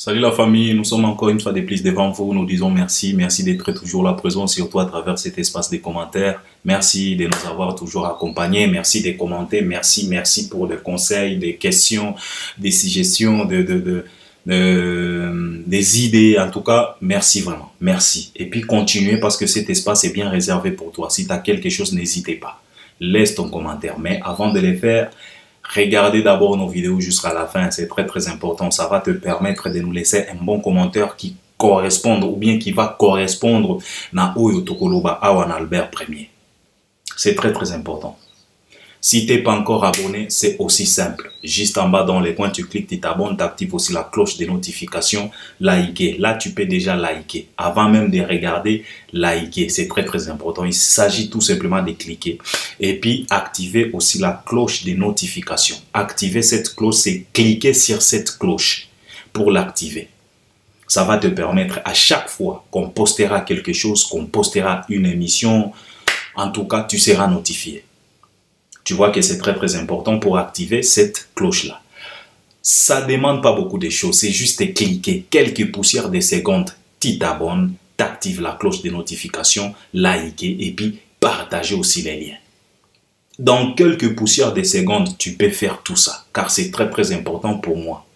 Salut la famille, nous sommes encore une fois de plus devant vous. Nous disons merci, merci d'être toujours là présent, surtout à travers cet espace des commentaires. Merci de nous avoir toujours accompagnés, merci de commenter, merci pour les conseils, des questions, des suggestions, des idées. En tout cas, merci vraiment, merci. Et puis continuez parce que cet espace est bien réservé pour toi. Si tu as quelque chose, n'hésitez pas. Laisse ton commentaire. Mais avant de le faire, regardez d'abord nos vidéos jusqu'à la fin, c'est très important. Ça va te permettre de nous laisser un bon commentaire qui corresponde ou bien qui va correspondre à Oyo Tokoloba Awan Albert Premier. C'est très important. Si tu n'es pas encore abonné, c'est aussi simple. Juste en bas dans les coins, tu cliques, tu t'abonnes, tu actives aussi la cloche de notification, liker. Là, tu peux déjà liker. Avant même de regarder, liker. C'est très important. Il s'agit tout simplement de cliquer. Et puis, activer aussi la cloche de notification. Activer cette cloche, c'est cliquer sur cette cloche pour l'activer. Ça va te permettre à chaque fois qu'on postera quelque chose, qu'on postera une émission, en tout cas, tu seras notifié. Tu vois que c'est très important pour activer cette cloche-là. Ça ne demande pas beaucoup de choses. C'est juste de cliquer quelques poussières de secondes. Tu t'abonnes, tu actives la cloche de notification, liker et puis partager aussi les liens. Dans quelques poussières de secondes, tu peux faire tout ça. Car c'est très important pour moi.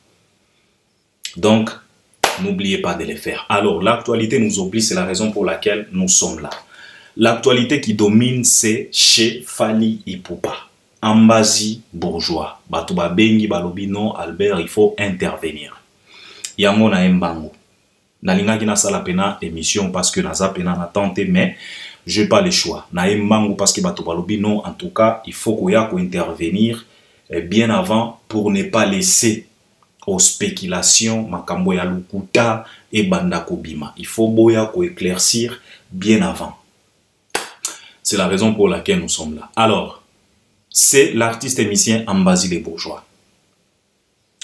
Donc, n'oubliez pas de le faire. Alors, l'actualité nous oblige. C'est la raison pour laquelle nous sommes là. L'actualité qui domine, c'est chez Fally Ipupa. Ambazi bourgeois. Batuba bengi balobi non, Albert, il faut intervenir. Yango na embango. Nalingaki na sala pena émission parce que naza pena na tenté, mais je n'ai pas le choix. Na embango parce que batuba balobi non, en tout cas, il faut qu'on y a intervenir bien avant pour ne pas laisser aux spéculations makambo ya lukuta et banda kobima. Il faut boya ko éclaircir bien avant. C'est la raison pour laquelle nous sommes là. Alors, c'est l'artiste émicien Ambazi les Bourgeois.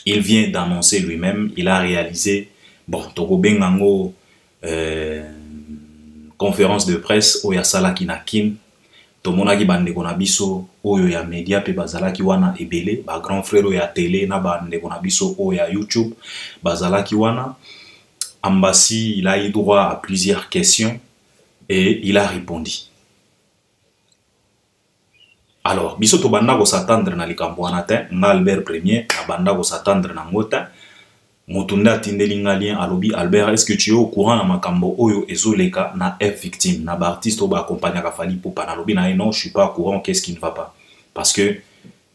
Il vient d'annoncer lui-même, il a réalisé, bon, Togo Bengango, conférence de presse, Oya Salaki Nakim, Tomonaki Bandeko Nabiso, Oya Media, Pe Bazalaki Wana Ebele, ba grand frère Oya Télé, na Bandeko Nabiso, Oya YouTube, Bazalaki Wana. Ambazi, il a eu droit à plusieurs questions et il a répondu. Alors, biso to banda ko s'attendre na likambo wana te, nga Albert Premier, na banda ko s'attendre na ngota. Mutunda tindeli nga lien alobi Albert, est-ce que tu es au courant na makambo oyo ezoleka na F victime, na ba artiste oba accompagner ka Fally Ipupa na lobi na non, je suis pas au courant, qu'est-ce qui ne va pas? Parce que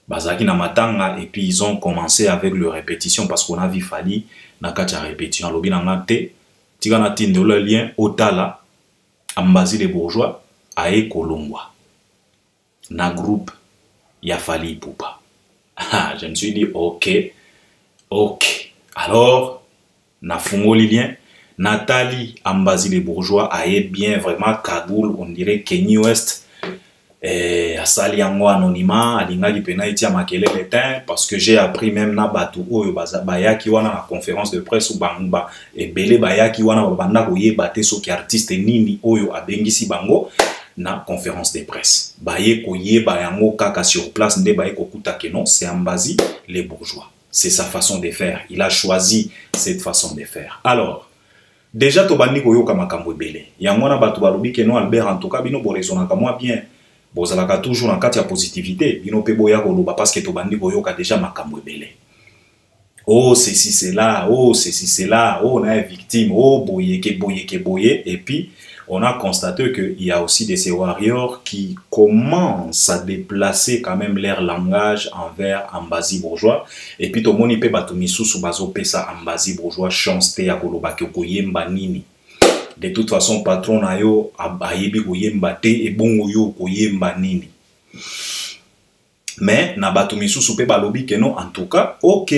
bazaki na matanga et puis ils ont commencé avec le répétition parce qu'on a vu Fally na katia répétition alobi na ngate, tika na tindeli le lien otala Ambazi les Bourgeois ae kolongwa. Na groupe ya Fally Ipupa. Ah, je me suis dit ok. Alors na fungoli lien Nathalie Ambazi les Bourgeois a bien vraiment Kagoul, on dirait Kenny West asali yango anonymat alingaki pena etia makele letin parce que j'ai appris même na batu oyo bayaki wana na conférence de presse ou bangba ebele bayaki wana babanda koyeba te soki artiste nini oyo abengisi bango na conférence de presse. Baye koye bayango kaka sur place nde baye kokuta ke non, c'est Ambazi les Bourgeois. C'est sa façon de faire. Il a choisi cette façon de faire. Alors, déjà to bandi koyoka makambo ebele. Yango na batu balobi ke non Albert en tout cas bino boresonaka moi bien. Bozalaka toujours en kati ya positivité. Bino pe boya koloba parce que to bandi koyoka déjà makambo ebele. Oh ceci c'est là, oh ceci c'est là, oh on est victime, oh boye. Et puis on a constaté qu'il y a aussi des warriors qui commencent à déplacer quand même leur langage envers Ambazi Bourgeois. Et puis tout le monde peut batumisu sous bazo pesa Ambazi Bourgeois chance te ya koloba koyemba nini. De toute façon patron na yo abayebi koyemba te et bongo yo koyemba nini. Mais na batumisu sous pe balobi que non en tout cas ok.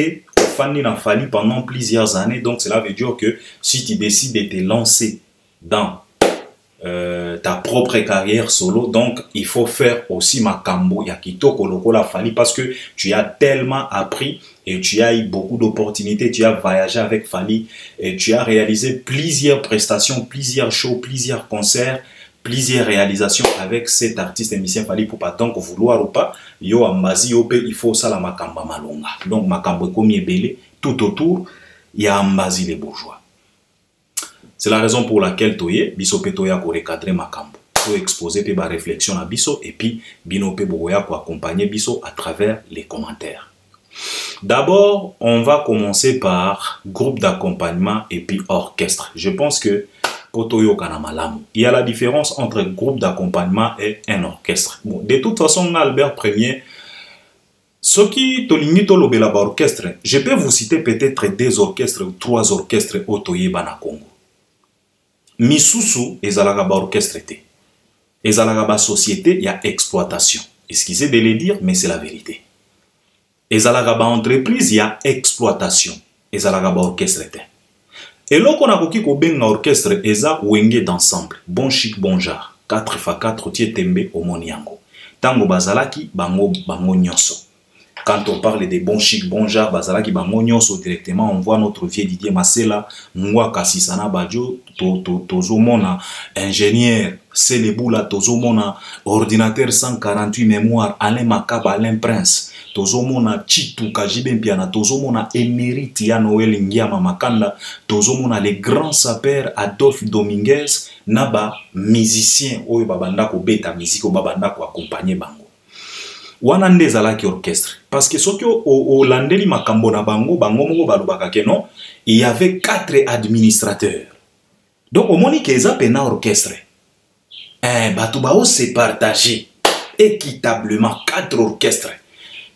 Fally n'a fallu pendant plusieurs années, donc cela veut dire que si tu décides de te lancer dans ta propre carrière solo, donc il faut faire aussi makambo ya kitoko lokola Fally parce que tu as tellement appris et tu as eu beaucoup d'opportunités, tu as voyagé avec Fally et tu as réalisé plusieurs prestations, plusieurs shows, plusieurs concerts, plusieurs réalisations avec cet artiste émicien Fally Ipupa. Donc vouloir ou pas, yo Ambazi yo pe il faut ça la makamba malonga. Donc makambo komi ebele tout autour ya ambazi les bourgeois. C'est la raison pour laquelle toye biso pe toya ko recadrer makambo, to exposer pe ba réflexion à biso et puis bino pe boya ko accompagner biso à travers les commentaires. D'abord, on va commencer par groupe d'accompagnement et puis orchestre. Je pense que Potoyo Kanamalamu, il y a la différence entre groupe d'accompagnement et un orchestre. Bon, de toute façon, Albert Ier, ce qui tolingi to lobela ba orchestre, je peux vous citer peut-être 2 orchestres ou 3 orchestres au Toyeba na Congo. Misusu ezalaga ba orchestre te. Ezalaga ba société, il y a exploitation. Excusez de le dire, mais c'est la vérité. Ezalaga ba entreprise, il y a exploitation. Ezalaga ba orchestre te. Et là qu'on a koki ko benga orchestre eza wenge d'ensemble. Bon chic bon jar. 4x4 tie tembe au moniango. Tango bazalaki bango nyonso. Quand on parle de bon chic bon jar bazalaki bango nyonso directement, on voit notre vieux Didier Masela, Mwa Kasisana Badjo, tozomona ingénieur, Seleboula tozomona ordinateur 148 mémoire, Alain Makaba, Alain Prince. Tozomona Chitu Kajibempiana, tozomona émérite ya Noël Ngiama Makanda, tozomona les grands sapeurs Adolphe Dominguez, naba musicien oyo babanda ko beta musique o babanda ko accompagner bango. Wana nde zalaki orchestre parce que soki o landeli makambo na bango moko balobaka ke non, il y avait 4 administrateurs. Donc au moni keza pena orchestre. Batu bao se partager équitablement 4 orchestres.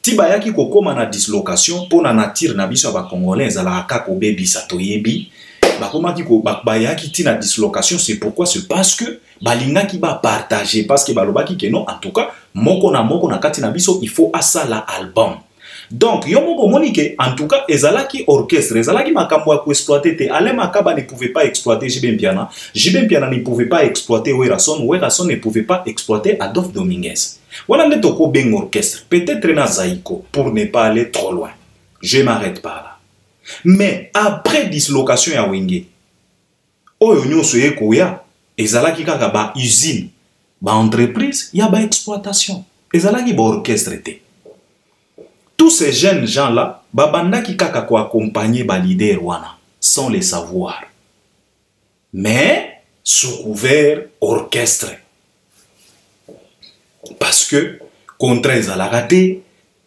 Tibayaki kokoma na dislocation pour na nature na biso ba congolais ala kako bebi satoyebi bakoma ki ko bayaki ti na dislocation, c'est pourquoi c'est parce que balinga ki ba partager parce que balobaki ke non, en tout cas moko na kati na biso il faut asala album. Donc yo moko monike en tout cas ezalaki orchestre, ezalaki makambo ko exploiter te. Alain Makaba ne pouvait pas exploiter Jibem Piana ne pouvait pas exploiter Werason ne pouvait pas exploiter Adolphe Dominguez. Voilà le toko ben orchestre, peut-être na Zaïko pour ne pas aller trop loin. Je m'arrête par là. Mais après dislocation ya Wenge, oyo nyonso ekoya ezalaki kaka ba usine, ba entreprise, ya ba exploitation. Ezalaki ba orchestre te. Tous ces jeunes gens-là, babanda ki kaka ko accompagner ba leader wana sans les savoir. Mais sous couvert orchestre. Parce que contrat ezalaka te,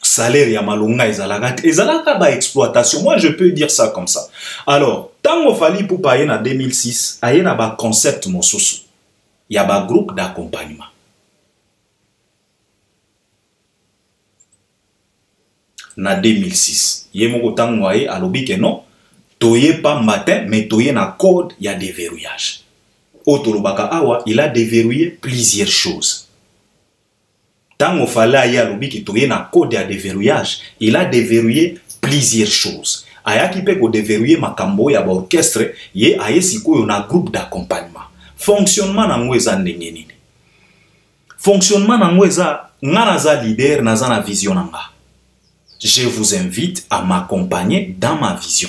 salaire ya malonga ezalaka te, ezalaka ba exploitation. Moi je peux dire ça comme ça. Alors, tango fali pour payer na 2006, aye na ba concept mosusu. Ya ba groupe d'accompagnement. Na 2006, yemoko tango aye alobi ke non, toye pas matin mais toye na code ya déverrouillage. Otolobaka awa, il a déverrouillé plusieurs choses. Tango fallait aye alobi ke toye na code ya déverrouillage, il a déverrouillé plusieurs choses. Aya ki pe ko déverrouiller makambo ya ba orchestre, ye aye sikoyo na groupe d'accompagnement. Fonctionnement nango eza ndenge nini? Fonctionnement nango eza ngana za leader na za na vision nanga. Je vous invite à m'accompagner dans ma vision.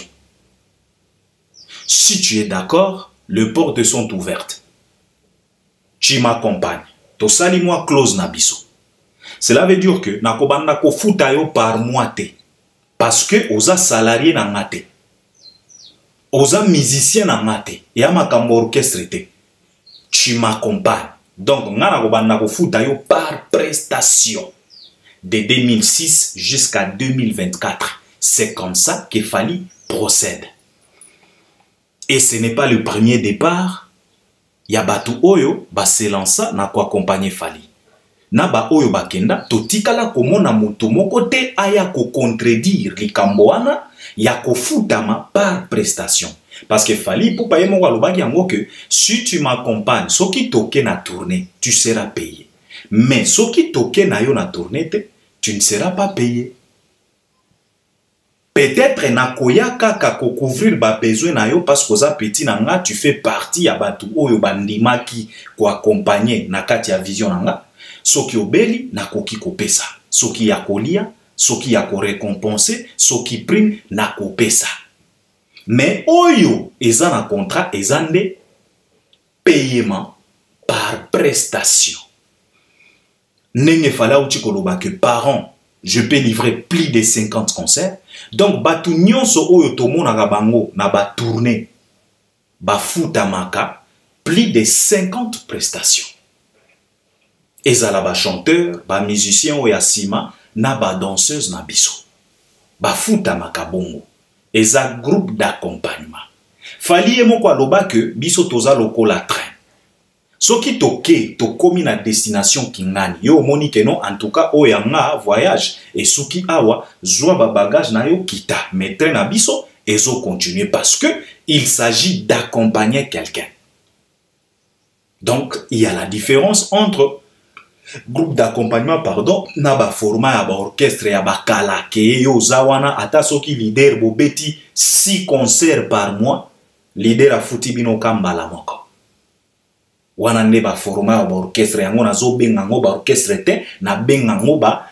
Si tu es d'accord, les portes sont ouvertes. Tu m'accompagnes. To sali moi close na biso. Cela veut dire que nakobanda ko futa yo par mois te. Parce que oza salarié na ngate. Oza musicien na ngate. Ya makambo orchestre te. Tu m'accompagnes. Donc ngana kobanda ko futa yo par prestation. De 2006 jusqu'à 2024. C'est comme ça que Fally procède. Et ce n'est pas le premier départ. Yabatu Oyo ba se lança na ko accompagner Fally. Na ba Oyo bakenda totikala komona moto moko te aya ko contredire likambo wana ya ko futama par prestation. Parce que Fally pour payer moko alobaki yango que si tu m'accompagnes, soki toke na tournée, tu seras payé. Mais soki toke na yo na tournée te, tu ne seras pas payé. Peut-être na koya kaka ko couvrir ba besoin na yo parce que za petit nanga tu fais partie ya batu oyo bandimaki ko accompagner na kati ya vision nanga. Soki obeli na koki kopesa. Soki ya kolia, soki ya ko récompenser, soki prime na kopesa. Mais oyo eza na contrat ezande paiement par prestation. Nenge fala uti koloba que parents Je peux livrer plus de 50 concerts. Donc, batu nyonso oyo tomonaka bango na ba tournée, ba futamaka, plus de 50 prestations. Ezala ba chanteur, ba musicien oyo asima, na ba danseuse na biso. Ba futamaka bongo. Eza groupe d'accompagnement. Fali emoko aloba que biso toza lokola train. Soki toke, tokomi na destination kingani. Yo omoni que non, en tout cas, oyanga voyage. Et soki awa, zwa ba bagage na yo kita. Mais train na biso, ezo continuer parce que il s'agit d'accompagner quelqu'un. Donc, il y a la différence entre groupe d'accompagnement, pardon, na ba format ya ba orchestre ya ba kalake yo zawana ata soki leader bobeti 6 concerts par mois, leader a futi bino kambala moko. Wana ne ba format ya ba orchestre yango na zo benga ngo ba orchestre te na benga ngo ba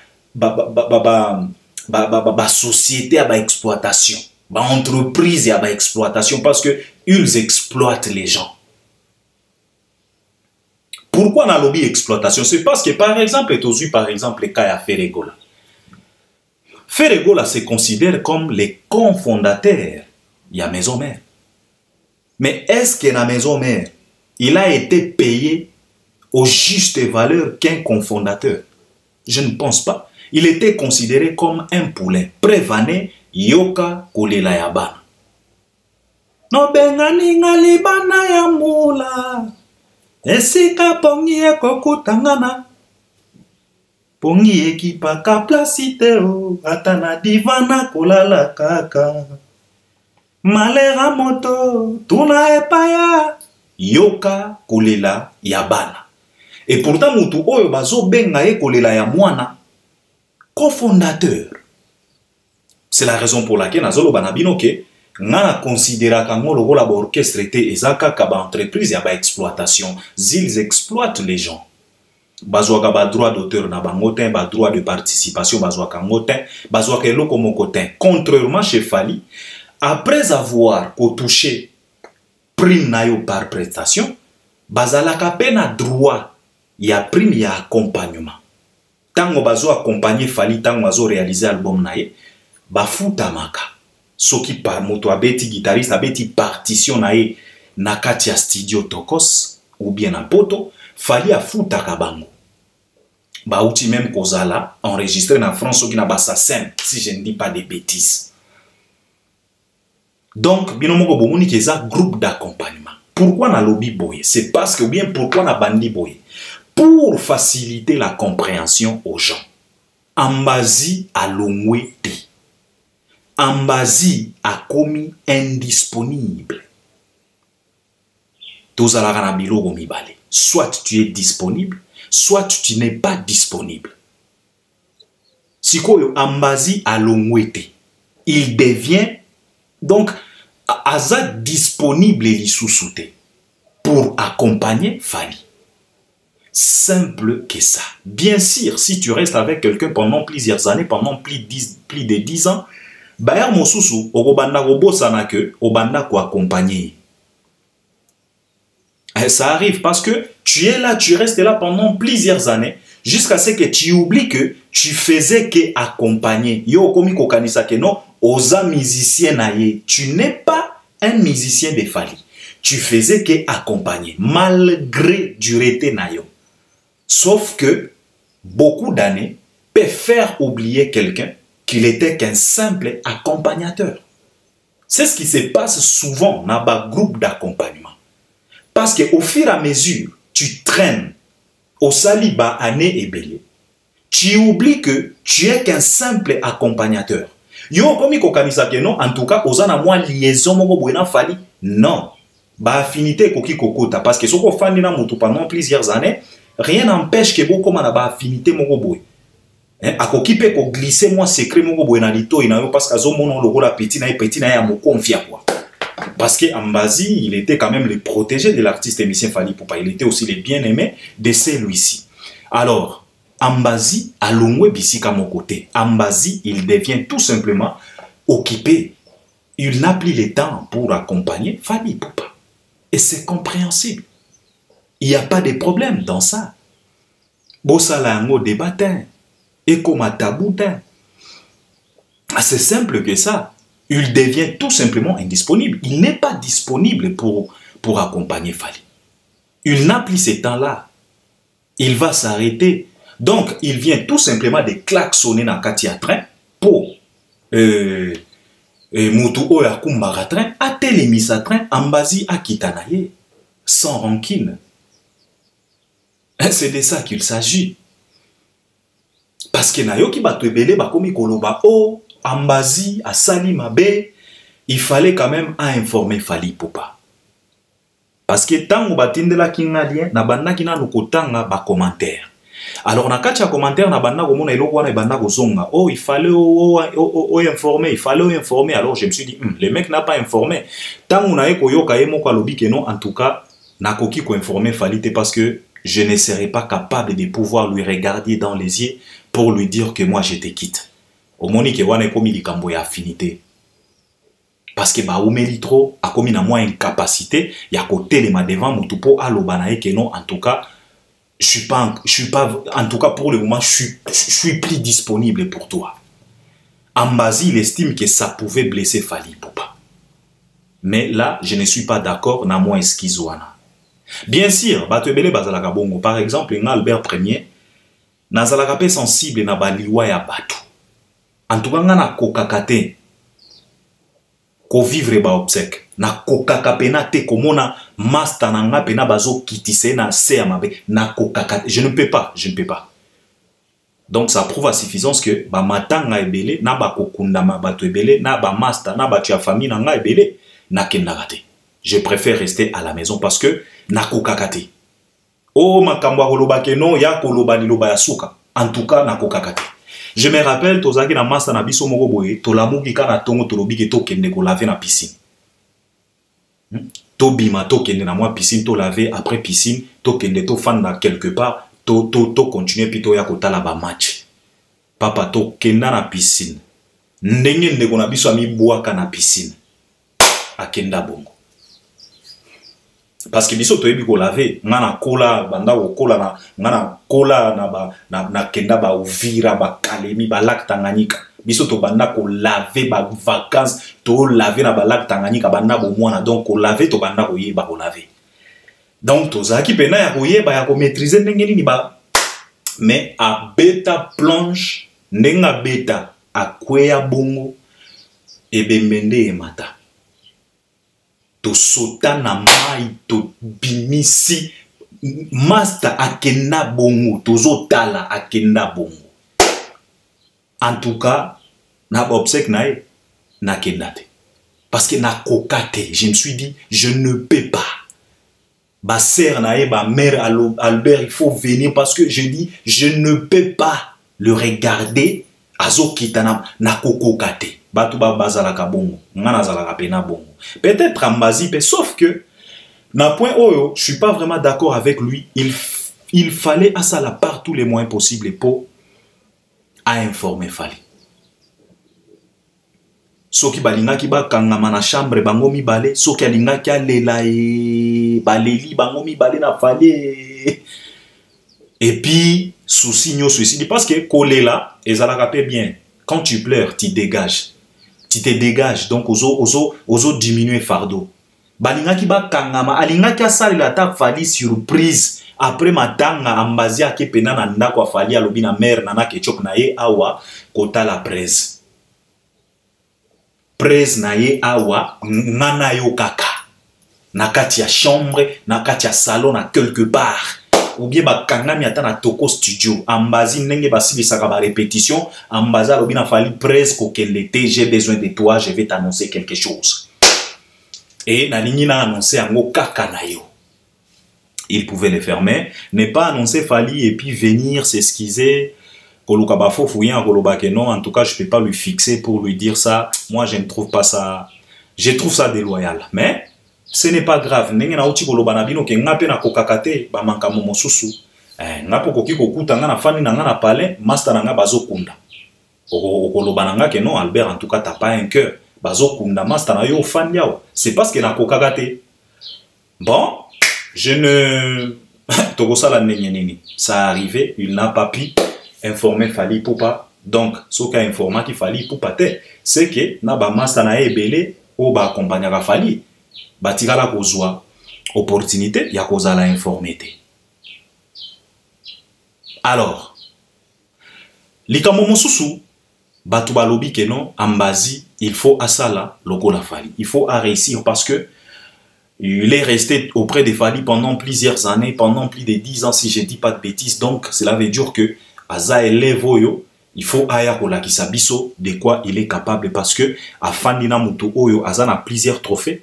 société ya ba exploitation, ba entreprise ya ba exploitation parce que ils exploitent les gens. Pourquoi on a lobby exploitation? C'est parce que, par exemple, par exemple, le cas de Ferregola. Ferregola se considère comme les cofondateurs de la maison mère. Mais est-ce que la maison mère, il a été payé au juste valeur qu'un cofondateur? Je ne pense pas. Il était considéré comme un poulet. Prévané, yoka kolela yabana. No bengani ngalibana ya mula. Esika pongi ekokutangana. Pongi ekipaka plasite o. Atana divana kolala kaka. Malera moto. Tuna epaya. Yoka kolela yabana. Et pourtant mutu oyo bazo benga e kolela ya mwana. Cofondateur. C'est la raison pour laquelle nazolo banabino ke nga considéra kango lokola ba orchestre te ezaka ka ba entreprise ya ba exploitation. Ils exploitent les gens. Bazwaka ba droit d'auteur na bango te, ba droit de participation bazwaka ngo te, bazwaka eloko moko te. Contrairement chez Fally, après avoir touché prime na yo par prestation, bazalaka pe na droit ya prime ya accompagnement. Tango bazo accompagner Fally, tango bazo réaliser album na ye, bafutamaka. Soki par moto abeti guitariste abeti partition na ye na kati ya studio Tokos ou bien na poto, Fally afutaka bango. Bauti même kozala enregistré na France soki na Bassassin, si je ne dis pas des bêtises. Donc binomoko bomoni keza groupe d'accompagnement. Pourquoi na lobby boye? C'est parce que ou bien pourquoi na bandi boye? Pour faciliter la compréhension aux gens. Ambazi alongwe te. Ambazi a commis indisponible. Soit tu es disponible, soit tu n'es pas disponible. Si Ambazi a longwete, il devient donc azad disponible pour accompagner Fally. Simple que ça. Bien sûr, si tu restes avec quelqu'un pendant plusieurs années, pendant plus de 10 ans, Bayer mosusu okobanda kobosana ke obanda ko accompagner. Ça arrive parce que tu es là, tu restes là pendant plusieurs années jusqu'à ce que tu oublies que tu faisais que accompagner. Yo komi kokanisa ke non, oza musicien na ye. Tu n'es pas un musicien de Fally. Tu faisais que accompagner malgré dureté na yo. Sauf que beaucoup d'années peuvent faire oublier quelqu'un qu'il était qu'un simple accompagnateur. C'est ce qui se passe souvent dans un groupe d'accompagnement. Parce qu'au fur et à mesure, tu traînes au saliba année et belé, tu oublies que tu es qu'un simple accompagnateur. Yo komi kokanisa ke non, en tout cas, ozana moi liaison moko boena Fally. Non. Ba affinité koki kokota parce que soko fandi na mutu pendant plusieurs années, rien n'empêche que beaucoup na ba affinité moko boy. Akokipe ko glisser moi secret moko boy na lito ina yo parce que zo mono logo la petit na ya mo confia quoi. Parce que Ambazi, il était quand même le protégé de l'artiste émissien Fally Ipupa. Il était aussi le bien-aimé de celui-ci. Alors, Ambazi a longwe bisika mon côté. Ambazi, il devient tout simplement occupé. Il n'a plus le temps pour accompagner Fally Ipupa. Et c'est compréhensible. Il n'y a pas de problème dans ça. Bossala ngo débattin. Et comme à taboutin. C'est simple que ça. Il devient tout simplement indisponible. Il n'est pas disponible pour accompagner Fally. Il n'a plus ce temps-là. Il va s'arrêter. Donc, il vient tout simplement de klaxonner dans le train pour Moutou Oya Kumbara train, a télémis à train, Ambazi a Kitanaye, sans rancune. C'est de ça qu'il s'agit. Parce que Nayo qui va te belé, bakomi koloba o, Ambazi, a Sali Mabe, il fallait quand même informer Fally Ipupa. Parce que tant que batinde la kingalien, na banda kina nukotanga ba commentaire. Alors na kacha commentaire na banda ko mona eloko na banda ko zonga. Oh il fallait informer, il fallait informer. Alors je me suis dit le mec n'a pas informé. Tant on a eko yoka emo kwa lobi que non en tout cas na koki ko informer Fally parce que je ne serais pas capable de pouvoir lui regarder dans les yeux pour lui dire que moi je te quitte. Au moni ke wana komi likambo ya affinité. Parce que bah oumeli trop a commis na moi incapacité ya côté les ma devant mutupo alobana que non en tout cas je suis pas en tout cas pour le moment je suis plus disponible pour toi. Ambazi il estime que ça pouvait blesser Fally Ipupa. Mais là je ne suis pas d'accord na moi esquizoana. Bien sûr batebele bazalaka bongo par exemple nga Albert Premier nazalaka pe sensible na baliwa ya batu. En tout cas nga na kokakate ko vivre ba obsèque na kokaka pena te komona master na nga pena bazo kitise na se amabe na kokaka je ne peux pas donc ça prouve à suffisance que ba matanga ebele na ba kokunda ma bato ebele na ba master na ba tia famille na nga ebele na kendaka te je préfère rester à la maison parce que na kokaka te oh makambo koloba ke non ya koloba liloba ya suka en tout cas na kokaka te. Je me rappelle, tozaki na masa na biso moko boye, tolamuki kana tongo tolobi ke to kende ko laver na piscine. To bima to kende na moi piscine, to laver après piscine, to kende to fanda quelque part, to continuer puis to ya kotala ba match. Papa to kenda na piscine. Ndenge ndeko na biso ami boaka na piscine. Akenda bongo. Parce que biso toyebi ko laver ngana kola banda ko kola na ngana kola na kenda ba Uvira ba Kalemi ba lac Tanganyika biso to banda ko laver ba vacances to laver na ba lac Tanganyika banda bo mwana donc ko laver to banda ko yeba ko laver donc to zaki pena ya ko yeba ya ko maîtriser ndenge nini ba mais a beta plonge ndenga beta akwea bongo ebemende emata to sota na mai to bimisi master akenda bongo tozo tala akenda bongo en tout cas na obsèque na kendate parce que na kokate je me suis dit je ne peux pas ba sœur na ba mère Albert il faut venir parce que je dis je ne peux pas le regarder azo kitana na kokokate batu ba bazalaka bongo ngana zalaka pena bongo peut-être Ambazi sauf que na point oyo je suis pas vraiment d'accord avec lui il fallait à ça la part tous les moyens possibles pour informer Fally soki balingaki ba kangama na chambre bango mibale soki alingaki alela baleli bango mibale na Fally et puis souci nyoso ici parce que kolela ezalaka pe bien quand tu pleures tu dégages. Tu te dégages, donc ozo diminuer fardeau. Balingaki ba kangama, alingaki asali la ta Fally surprise. Après matanga Ambazi ake pena na ndako Fally alobi na mère nana ketchup na ye awa kota la presse. Presse na ye awa ngana yo kaka. Na kati ya chambre, na kati ya salon na quelque part. Ou bien ba kangami ata na toko studio Ambazi ndenge basilisaka ba répétition Ambazi alobi na Fally presque auquel était j'ai besoin de toi je vais t'annoncer quelque chose et na lingi na annoncer ango kaka na yo il pouvait le faire mais ne pas annoncer Fally et puis venir s'esquiser koluka ba fofouya koloba que non en tout cas je peux pas lui fixer pour lui dire ça moi je ne trouve pas ça je trouve ça déloyal mais ce n'est pas grave. Ndenge na uti koloba na bino ke ngape na kokakate ba mankamo mosusu. Ngapo koki kokuta nga na fani na nga na palais, master na nga bazo kunda. Koloba na nga ke non Albert en tout cas t'as pas un cœur. Bazo kunda master na yo fan yao. C'est parce que na kokakate. Bon, je ne toko sala nini. Ça arrivé, il n'a pas pu informer Fally Ipupa. Donc, ce qui a informé qu'il Fally Ipupa, c'est que na ba master na ebele ou ba accompagner Fally. Ba tigala kozwa opportunité ya kozala informer te. Alors, likambo mosusu batu balobi ke non ambazi il faut asala lokola Fally. Il faut réussir parce que il est resté auprès de Fally pendant plusieurs années, pendant plus de 10 ans si je ne dis pas de bêtises. Donc cela veut dire que aza élève oyo, il faut aya kolakisa biso de quoi il est capable parce que afandina mutu oyo aza na plusieurs trophées,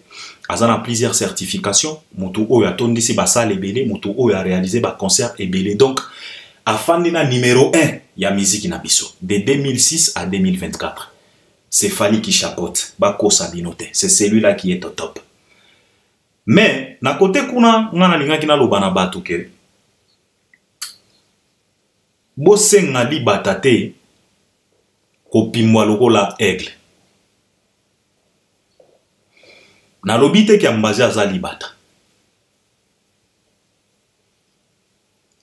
aza na plusieurs certifications, mutu oyo atondisi basale ebele, mutu oyo a réalisé ba concert ebele. Donc afandina numéro 1 ya musique na biso de 2006 à 2024. C'est Fally qui chapeaute, bako sabinote. C'est celui-là qui est au top. Mais na côté kuna ngana linga kina lobana batu ke bosenga libata te kopimwa lokola aigle. Na lobite ki ambazi aza libata.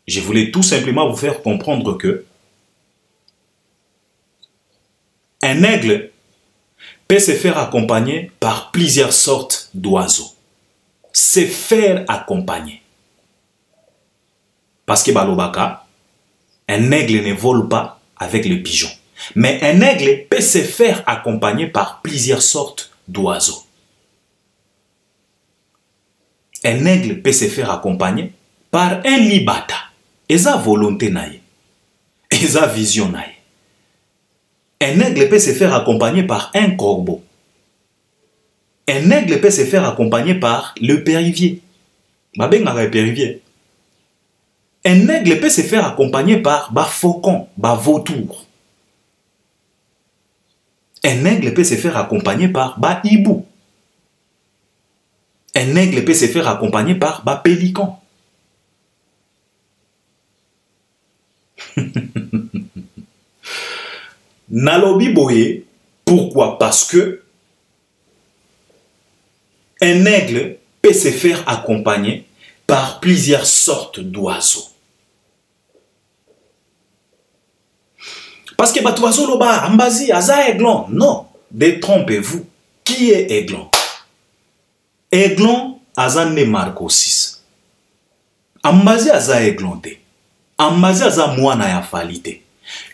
Je voulais tout simplement vous faire comprendre que un aigle peut se faire accompagner par plusieurs sortes d'oiseaux. Se faire accompagner. Parce que balobaka, un aigle ne vole pas avec le pigeon. Mais un aigle peut se faire accompagner par plusieurs sortes d'oiseaux. Un aigle peut se faire accompagner par un libata. Et sa volonté naïe. Et sa vision naïe. Un aigle peut se faire accompagner par un corbeau. Un aigle peut se faire accompagner par le périvier. Un aigle peut se faire accompagner par faucon, vautour. Un aigle peut se faire accompagner par hibou. Un aigle peut se faire accompagner par pélican. Nalobi boye, pourquoi? Parce que un aigle peut se faire accompagner par plusieurs sortes d'oiseaux. Parce que bat oiseau loba, ambazi, aza aiglon. Non, détrompez-vous. Qui est aiglon? Aiglon, aza ne Marco 6. Ambazi aza aiglon te. Ambazi aza mwana ya Fally te.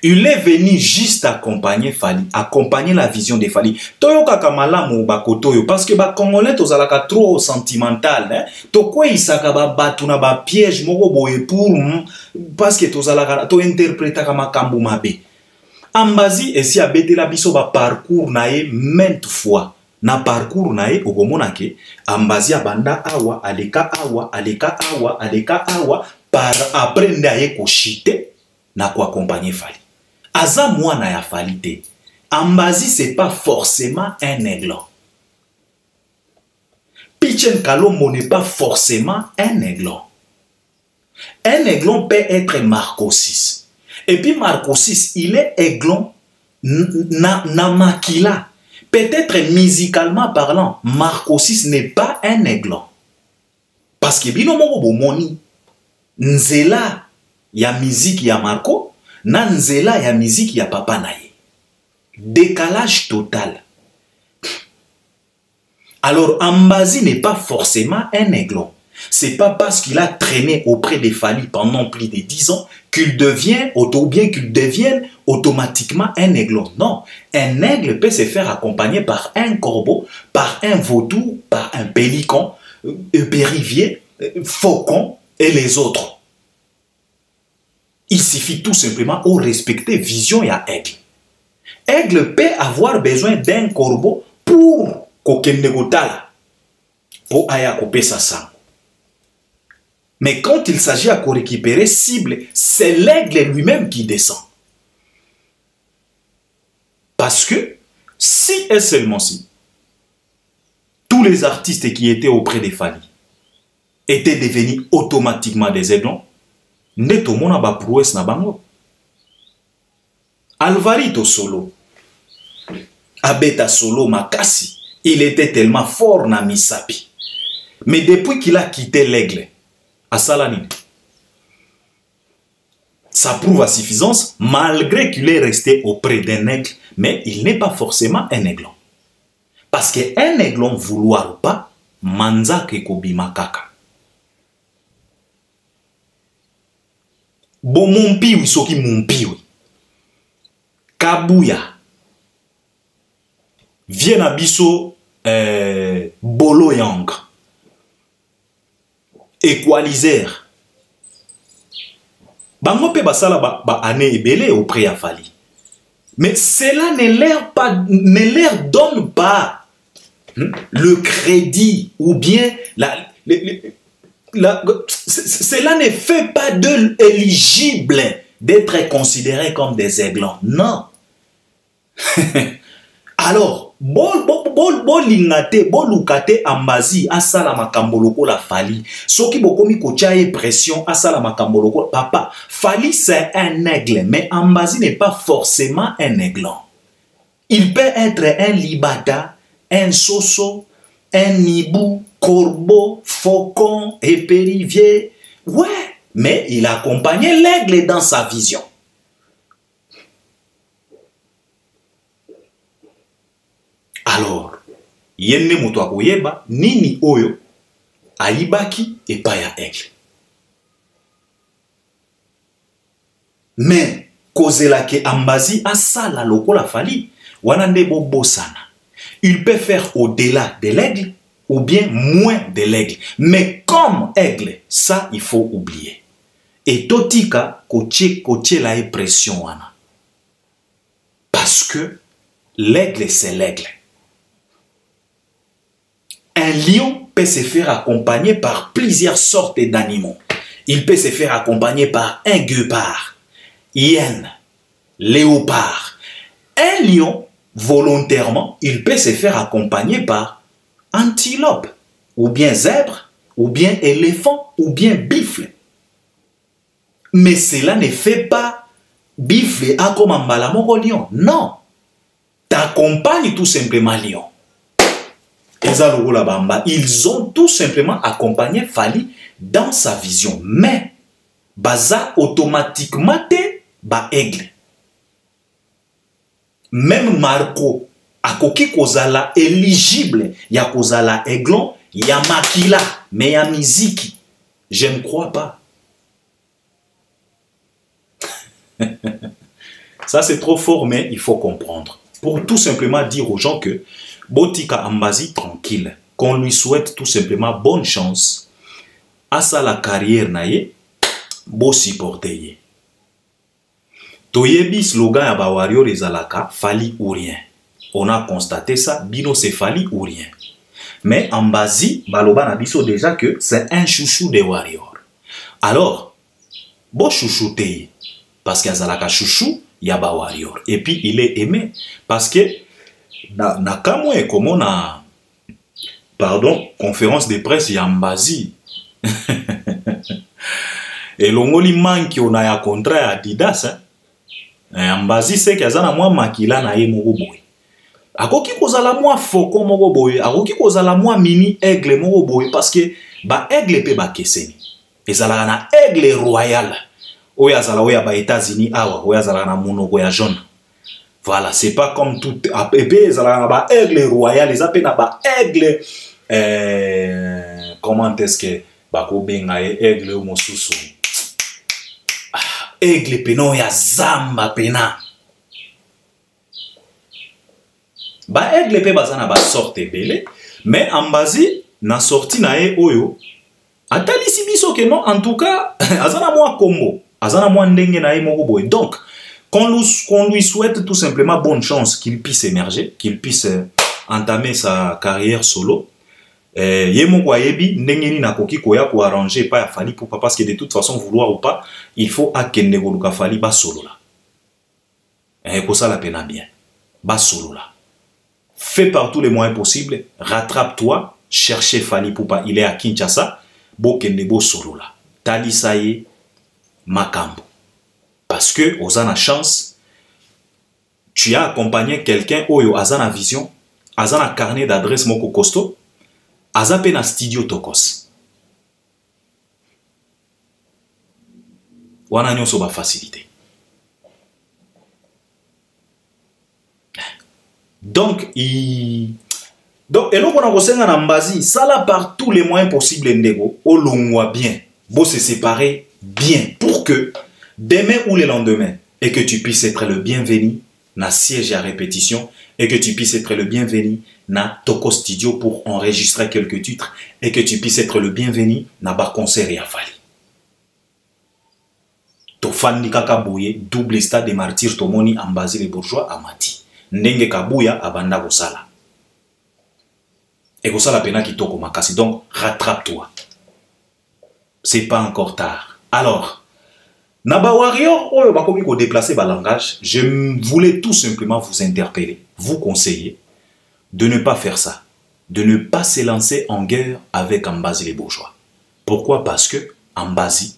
Il est venu juste accompagner Fally, accompagner la vision de Fally. Toyo kakamala mo bakotoyo parce que ba congolais tozalaka trop sentimental, hein. Tokwe isaka ba batuna ba piège moko boye pour parce que tozalaka to interpréta kama kambu mabe. Ambazi esi abetela biso ba parcours nae maintes fois. Na parcours nae okomona ke ambazi abanda awa aleka awa aleka awa aleka awa par après ndaye ko chite na ko accompagner Fally. Aza mwana ya Fally te. Ambazi c'est pas forcément un aiglon. Pichen Kalombo n'est pas forcément un aiglon. Un aiglon peut être Marco 6. Et puis Marco 6, il est aiglon na makila. Peut-être musicalement parlant, Marco 6 n'est pas un aiglon. Parce que bino moko bomoni nzela ya musique ya Marco, na nzela ya musique ya papa naye. Décalage total. Alors Ambazi n'est pas forcément un aiglon. C'est pas parce qu'il a traîné auprès des Fally pendant plus de 10 ans qu'il devient, ou bien qu'il devienne automatiquement un aiglon. Non, un aigle peut se faire accompagner par un corbeau, par un vautour, par un pélican, un périvier, faucon et les autres. Il suffit tout simplement de respecter vision et aigle. Aigle peut avoir besoin d'un corbeau pour kokendegotala, pour aya couper sa sang. Mais quand il s'agit à récupérer cible, c'est l'aigle lui-même qui descend. Parce que si et seulement si tous les artistes qui étaient auprès des Fally étaient devenus automatiquement des aiglons, neto mona ba prouesse na bango. Alvarito solo, Abeta solo makasi, il était tellement fort na misapi. Mais depuis qu'il a quitté l'aigle, à Salanine, Ça prouve à suffisance, malgré qu'il est resté auprès d'un aigle, mais il n'est pas forcément un aiglon. Parce qu'un aiglon, vouloir ou pas, manza kekobima kaka. Bon mon piwi, soki mon piwi. Kabuya. Viens à biso bolo yang. Équaliseur. Bango pe basala ba ane ebele auprès ya Fally. Mais cela ne leur donne pas le crédit ou bien cela ne fait pas d'eux éligibles d'être considérés comme des aiglons. Non. Alors, bolingate, bolukate ambazi asala makamboloko la Fally. Soki bokomi kochaye pression asala makamboloko. Papa, Fally c'est un aigle, mais ambazi n'est pas forcément un aiglon. Il peut être un libata, un soso, un hibou, corbeau, faucon, épérivier. Ouais, mais il accompagnait l'aigle dans sa vision. Alors, yenne moto akoyeba nini oyo aibaki epa ya aigle. Mais kozela ke ambazi asala lokola Fally wana nde bobosana. Il peut faire au-delà de l'aigle ou bien moins de l'aigle. Mais comme aigle, ça il faut oublier. Et totika koche la pression wana. Parce que l'aigle c'est l'aigle. Un lion peut se faire accompagner par plusieurs sortes d'animaux. Il peut se faire accompagner par un guépard, hyène, léopard. Un lion, volontairement, il peut se faire accompagner par antilope, ou bien zèbre, ou bien éléphant, ou bien buffle. Mais cela ne fait pas buffle à comme un balamoko lion. Non. T'accompagnes tout simplement lion. Ils ont tout simplement accompagné Fally dans sa vision. Mais, baza automatiquement te ba aigle. Même Marco, akoki kozala éligible, ya kozala aiglon, ya makila, mais ya miziki. Je ne crois pas. Ça c'est trop fort, mais il faut comprendre. Pour tout simplement dire aux gens que Botika Ambazi tranquille, qu'on lui souhaite tout simplement bonne chance à sa la carrière naye, bo supporter. Toyebi slogan ya ba warrior ezalaka Fally ou rien. On a constaté ça, bino c'est Fally ou rien. Mais Ambazi baloba na biso déjà que c'est un chouchou des warriors. Alors, bo chouchouté parce qu'il y a chouchou, il y a ba warrior et puis il est aimé parce que na kamwe comme na pardon conférence de presse ya Ambazi et longoli manki ona ya contrat ya Adidas Ambazi c'est que azana mwa makila na ye moko boye akoki kozala mwa faucon moko boye akoki kozala mwa mini aigle moko boye parce que ba aigle pe ba keseni ezala na aigle royal oya azala oya ba États-Unis awa oya azala na monoko ya jaune. Voilà, c'est pas comme tout. Et puis, ils ont ba aigle royal, ils appellent ba aigle. Comment est-ce que bako benga aigle mosusu? Aigle peno ya zamba pena. Ba aigle pe bazana ba sorte belle, mais Ambazi na sorti na e oyo. Atali si biso que non, en tout cas, azana moi combo, azana moi ndenge na e moko boy. Donc qu'on lui souhaite tout simplement bonne chance, qu'il puisse émerger, qu'il puisse entamer sa carrière solo. Yemo kwayebi ndengeni na koki koya ko arranger pas Fally pour pas parce que de toute façon vouloir ou pas, il faut akende goluka Fally ba solo là. Ko ça la peine bien. Ba solo là. Fais par tous les moyens possibles, rattrape-toi, cherchez Fally pour pas il est à Kinshasa, bo kende bo solo là. Talisaye makambo. Parce que, Ozana chance, tu as accompagné quelqu'un, Oyo, Azana vision, Azana carnet d'adresse moko costaud, Azapena studio tokos. wana nyonso ba facilité. Donc eloko na kosenga na Mbazi, ça là par tous les moyens possibles ndeko, olongwa bien, bo se séparer bien pour que demain ou le lendemain et que tu puisses être le bienvenu na siège à répétition et que tu puisses être le bienvenu na Toko Studio pour enregistrer quelques titres et que tu puisses être le bienvenu na ba concert ya Fally. To fan ni kaka boye double stade de martyrs tomoni Mbazi les bourgeois amati. Ndenge kabuya abanda kosala. Et kosala pena kitoko makasi. Donc rattrape-toi. C'est pas encore tard. Alors, Naba Warrior, oyo bakomi ko déplacer ba langage, je voulais tout simplement vous interpeller, vous conseiller de ne pas faire ça, de ne pas se lancer en guerre avec Mbazi les bourgeois. Pourquoi? Parce que Mbazi,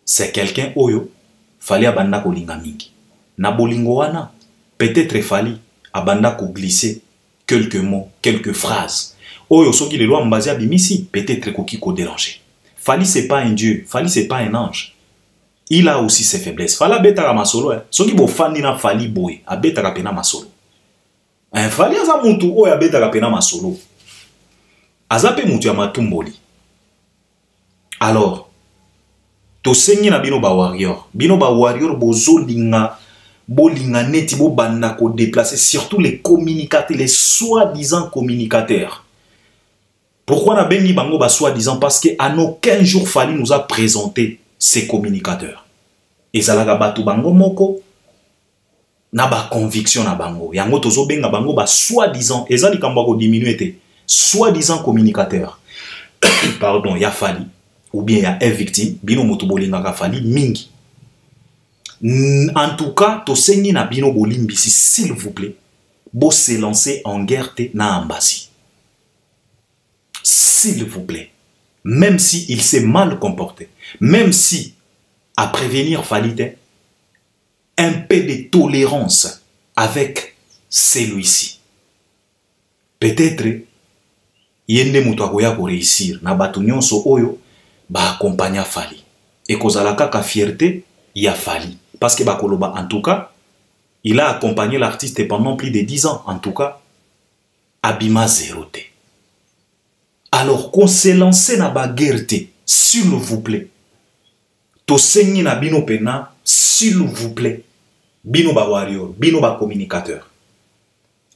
c'est quelqu'un oyo fallait abanda kolinga mingi. Na bolingo wana, peut-être Fally abanda ko glisser quelques mots, quelques phrases. Oyo soki le loi Mbazi abimisi, peut-être koki ko déranger. Fally c'est pas un dieu, Fally c'est pas un ange. Il a aussi ses faiblesses. Fally betaka masolo. Soki bo fandi na Fally boy, abetaka pena masolo. Fally aza mutu oyo abetaka pena masolo. Aza pe mutu ya matumboli. Alors, to sengi na bino ba warrior. Bino ba warrior bozo linga bolinga neti bo banda ko déplacer, surtout les communicateurs, les soi-disant communicateurs. Pourquoi na bengi bango ba soi-disant? Parce que à aucun jour Fally nous a présenté ces communicateurs. Et zalaka batu bango moko na ba conviction na bango. Yango tozo benga bango ba soi-disant, ezali kamba ko diminuer te. Soi-disant communicateurs. Pardon, ya Fally ou bien ya un victime, bino moto bolinga ka Fally mingi. En tout cas, to sengi na bino bolimbisi, s'il vous plaît, bo se lancer en guerre te na Mbazi. S'il vous plaît. Même si il s'est mal comporté, même si, à prévenir Fally, un peu de tolérance avec celui-ci. Peut-être, yende mutu akoya ko réussir, na batu nyonso oyo, ba accompagner Fally. Et kozalaka ka fierté, ya Fally. Parce que bakoloba, en tout cas, il a accompagné l'artiste pendant plus de 10 ans. En tout cas, abima zéroté. Alors qu'on s'est lancé na baguerre, s'il vous plaît. To sengi na bino pena, s'il vous plaît. Bino ba warrior, bino ba communicateur.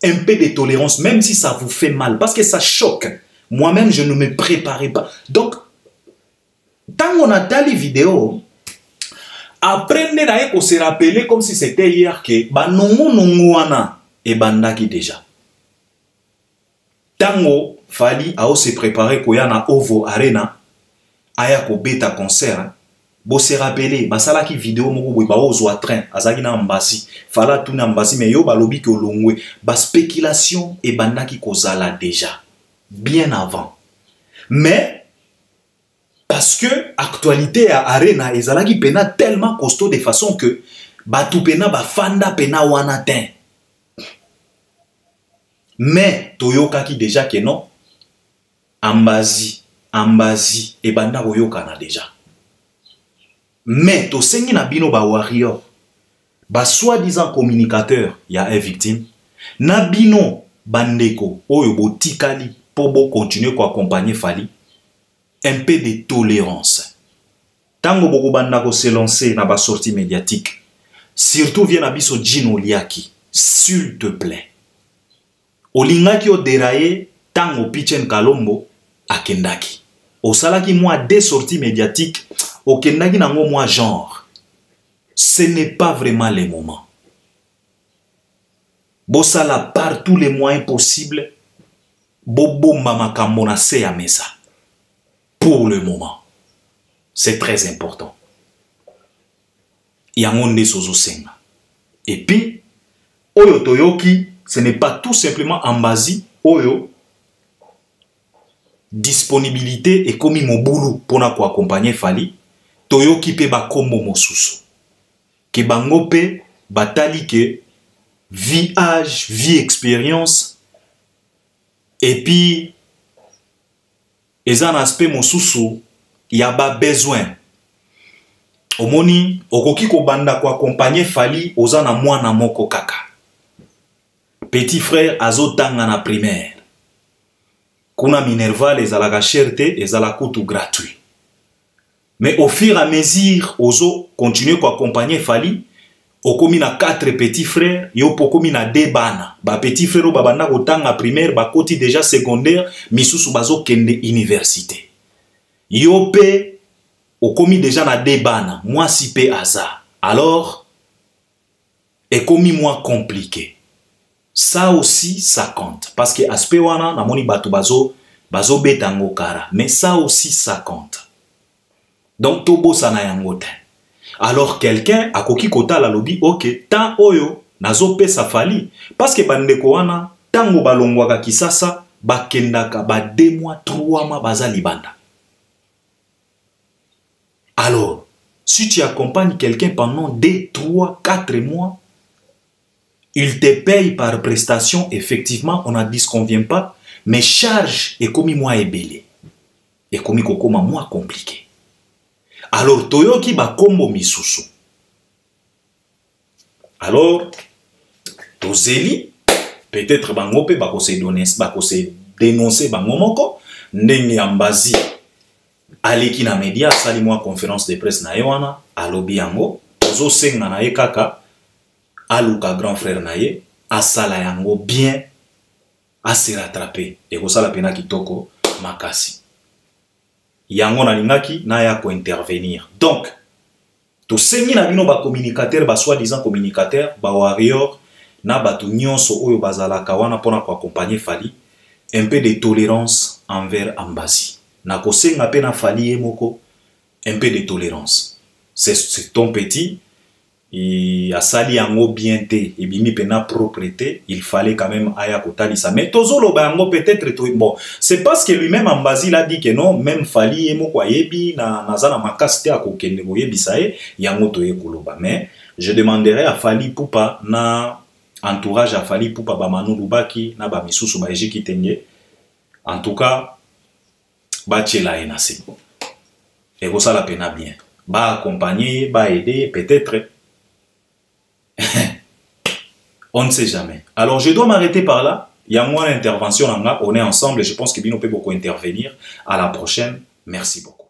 Un peu de tolérance, même si ça vous fait mal, parce que ça choque. Moi-même, je ne me préparais pas. Donc, tant qu'on a tali vidéo, apprenez à se rappeler comme si c'était hier que ba nongo wana e bandaki déjà. Tango Fally a se préparer koya na Ovo Arena aya ko beta concert. Bo se rappeler basala ki vidéo moko boy ba ozwa train azaki na Mbazi. Fala tout na Mbazi mais yo ba lobi ke olongwe ba spéculation e bandaki kozala déjà bien avant. Mais parce que actualité à Arena ezalaki pena tellement costaud de façon que batu pena ba fanda pena wana ten. Mais toyoka ki déjà que non Mbazi et banda koyoka na déjà. Mais to sengi na bino ba warrior ba soi-disant communicateur ya un victime na bino bandeko oyo botikali pour bo continuer ko accompagner Fally. Un peu de tolérance. Tango boko banda ko se lancer na ba sortie médiatique. Surtout vient abiso Jino Liaki. S'il te plaît. Olingaki o déraillé tango Pichen Kalombo a Kendaki. O salaki moi des sorties médiatiques au Kendaki nango moi genre. Ce n'est pas vraiment le moment. Bosala par tous les moyens possibles. Bobo mama kamona se à mesa. Pour le moment. C'est très important. Yangonde sozo senga. Et puis, Oyo Toyoki, ce n'est pas tout simplement Mbazi, Oyo, disponibilité et comme mobulu pour accompagner Fally, Toyoki pe ba kombo mosusu. Ke bango pe batali ke vie âge, vie expérience, et puis, et un aspect mosusu, il y a pas besoin. omoni okoki ko banda ko accompagner Fally oza na mwana moko kaka. Petit frère azotanga na primaire. Kuna Minerval ezalaka cherté ezala kutu gratuit. Mais au fur et à mesure ozo continuer ko accompagner Fally, okomi na 4 petits frères, yo pokomi na 2 bana. Ba petit frère o babanda ko tanga primaire, ba koti déjà secondaire, misusu bazo kende université. Yo pe okomi déjà na 2 bana, moi si pe aza. Alors ekomi moins compliqué. Ça aussi ça compte parce que aspect wana na moni bato bazo betango kara, mais ça aussi ça compte. Donc tobo sana yango te. Alors quelqu'un akoki kota la lobby, ok, tant oyo nazo pesa Fally parce que bandeko wana tango balongwaka kisasa bakendaka ba 2 mois 3 mois baza libanda. Alors si tu accompagnes quelqu'un pendant 2 3 4 mois, il te paye par prestation, effectivement on n'en disconvient pas, mais charge est comme moi ébélé et comme kokoma moins compliqué. Alors toyoki ba kombo misusu. Alors tozeli peut-être bango pe bako se donner bako se dénoncer bango moko ndenge ambazi aleki na media sali moi conférence de presse na yewana alobi yango tozo senga na ye kaka aluka grand frère na ye asala yango bien a se rattraper et ko sala pena kitoko makasi. Yango na lingaki na ya ko intervenir. Donc to sengi na bino ba communicateur ba soi-disant communicateur ba warrior na batu nyonso oyo bazalaka wana pona ko accompagner Fally, un peu de tolérance envers Ambazi. Na ko senga pe na Fally emoko un peu de tolérance. C'est ton petit et a sali yango bien te et bimi pena propreté, il fallait quand même aya kotali ça. Mais tozolo ba yango peut-être bon, c'est parce que lui-même Ambazi l'a dit que non, même Fally emoko yebi na nazana makasite akokende boyebi sae yango toye koloba. Mais je demanderai à Fally Poupa na entourage à Fally Poupa ba Manu Lubaki na ba misusu ba ejiki tenge. En tout cas ba tchela enase. Et ça la pena bien. Ba accompagner, ba aider peut-être. On ne sait jamais. Alors je dois m'arrêter par là. Il y a moins d'intervention. On est ensemble et je pense que Bino peut beaucoup intervenir. À la prochaine. Merci beaucoup.